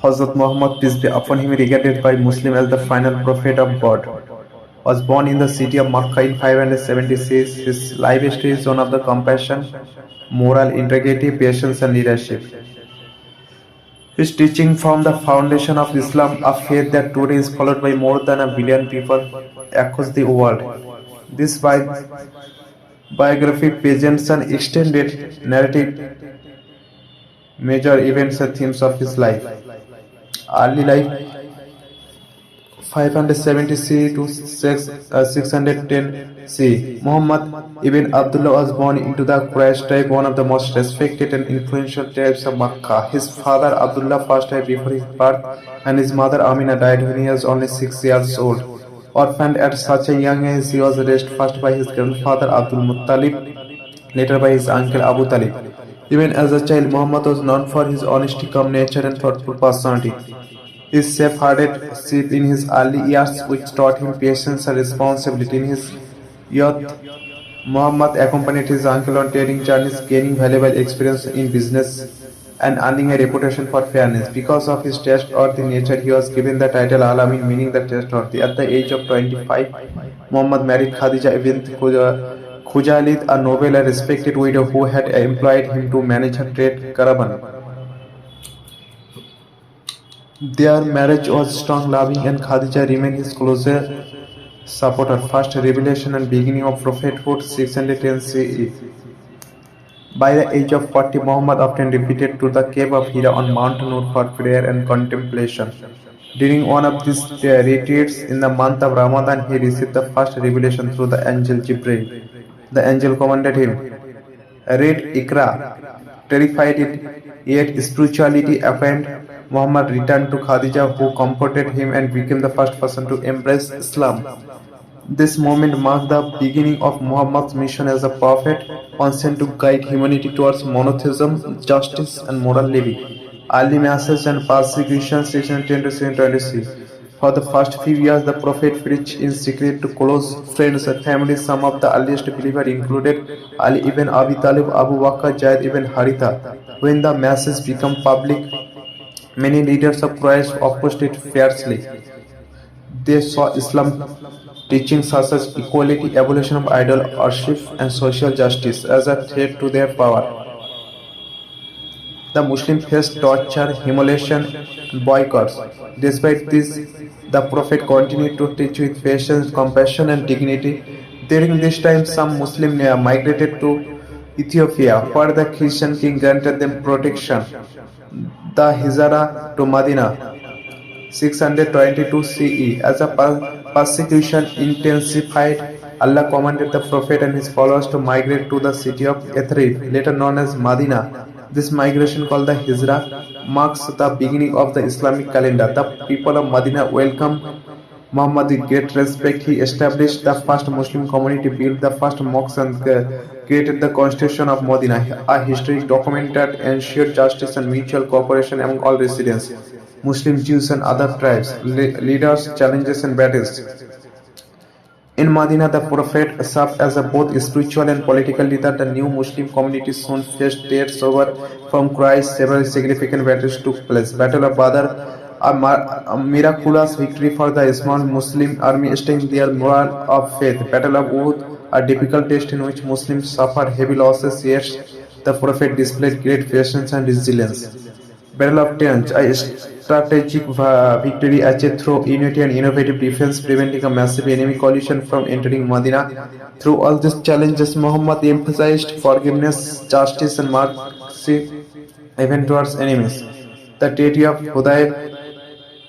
Hajrat Mohammed, peace be upon him, regarded by Muslims as the final prophet of God, was born in the city of Makkah in 576. His life history is one of the compassion, moral integrity, patience, and leadership. His teaching formed the foundation of Islam, a faith that today is followed by more than a billion people across the world. This biography presents an extended narrative, major events and themes of his life. Early life 570 C to 610 C. Muhammad ibn Abdullah was born into the Quraysh tribe, one of the most respected and influential tribes of Makkah. His father Abdullah passed away before his birth, and his mother Amina died when he was only 6 years old. Orphaned at such a young age, he was raised first by his grandfather Abdul Muttalib, later by his uncle Abu Talib. Even as a child, Muhammad was known for his honesty, calm nature, and thoughtful personality. His safe-hearted in his early years, which taught him patience and responsibility. In his youth, Muhammad accompanied his uncle on trading journeys, gaining valuable experience in business and earning a reputation for fairness. Because of his trustworthy nature, he was given the title Al-Amin, meaning the trustworthy. At the age of 25, Muhammad married Khadija ibn Khujailid, a noble and respected widow who had employed him to manage her trade caravan. Their marriage was strong, loving, and Khadija remained his closest supporter. First revelation and beginning of prophethood 610 CE. By the age of 40, Muhammad often repeated to the cave of Hira on Mount Nur for prayer and contemplation. During one of these retreats in the month of Ramadan, he received the first revelation through the angel Jibreel. The angel commanded him, "Read Iqra." Terrified yet spirituality apparent, Muhammad returned to Khadija, who comforted him and became the first person to embrace Islam. This moment marked the beginning of Muhammad's mission as a prophet, one sent to guide humanity towards monotheism, justice, and moral living. Early messages and persecution 610 to 626. For the first few years, the Prophet preached in secret to close friends and families. Some of the earliest believers included Ali ibn Abi Talib, Abu Bakr, Zayd ibn Haritha. When the message became public, many leaders of Quraysh opposed it fiercely. They saw Islam teachings such as equality, abolition of idol worship, and social justice as a threat to their power. The Muslims faced torture, humiliation, and boycotts. Despite this, the Prophet continued to teach with patience, compassion, and dignity. During this time, some Muslims migrated to Ethiopia, where the Christian king granted them protection. The Hijra to Medina 622 CE. As a persecution intensified, Allah commanded the Prophet and his followers to migrate to the city of Yathrib, later known as Medina. This migration, called the Hijra, marks the beginning of the Islamic calendar. The people of Medina welcomed Muhammad with great respect. He established the first Muslim community, built the first mosque, and created the Constitution of Medina, a history document that ensured justice and mutual cooperation among all residents, Muslims, Jews, and other tribes, leaders, challenges, and battles. In Medina, the Prophet served as both spiritual and political leader. The new Muslim community soon faced threats over from Quraysh. Several significant battles took place. Battle of Badr, a miraculous victory for the small Muslim army, strengthened their moral of faith. Battle of Uhud, a difficult test in which Muslims suffered heavy losses, yet the Prophet displayed great patience and resilience. Battle of Tanj, a strategic victory achieved through unity and innovative defense, preventing a massive enemy coalition from entering Medina. Through all these challenges, Muhammad emphasized forgiveness, justice, and mercy even towards enemies. The Treaty of Hudaybiyah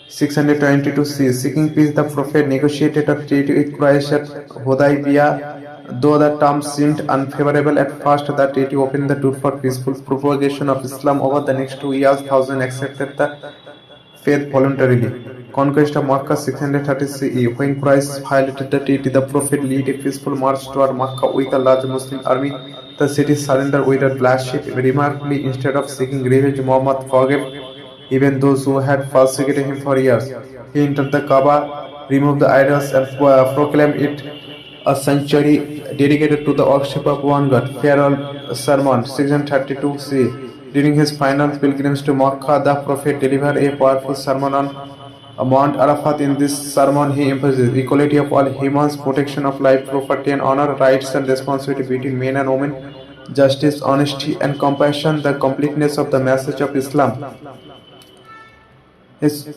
622 C. Seeking peace, the Prophet negotiated a treaty with Quraysh at Hudaybiyah. Though the terms seemed unfavorable at first, the treaty opened the door for peaceful propagation of Islam. Over the next 2 years, thousands accepted the faith voluntarily. Conquest of Makkah 630 CE. When Quraysh violated the treaty, the Prophet led a peaceful march toward Makkah with a large Muslim army. The city surrendered without bloodshed. Remarkably, instead of seeking revenge, Muhammad forgave even those who had persecuted him for years. He entered the Kaaba, removed the idols, and proclaimed it a sanctuary dedicated to the worship of one God. Farewell Sermon 632 C. During his final pilgrimage to Makkah, the Prophet delivered a powerful sermon on Mount Arafat. In this sermon, he emphasizes equality of all humans, protection of life, property and honor, rights and responsibility between men and women, justice, honesty and compassion, the completeness of the message of Islam. His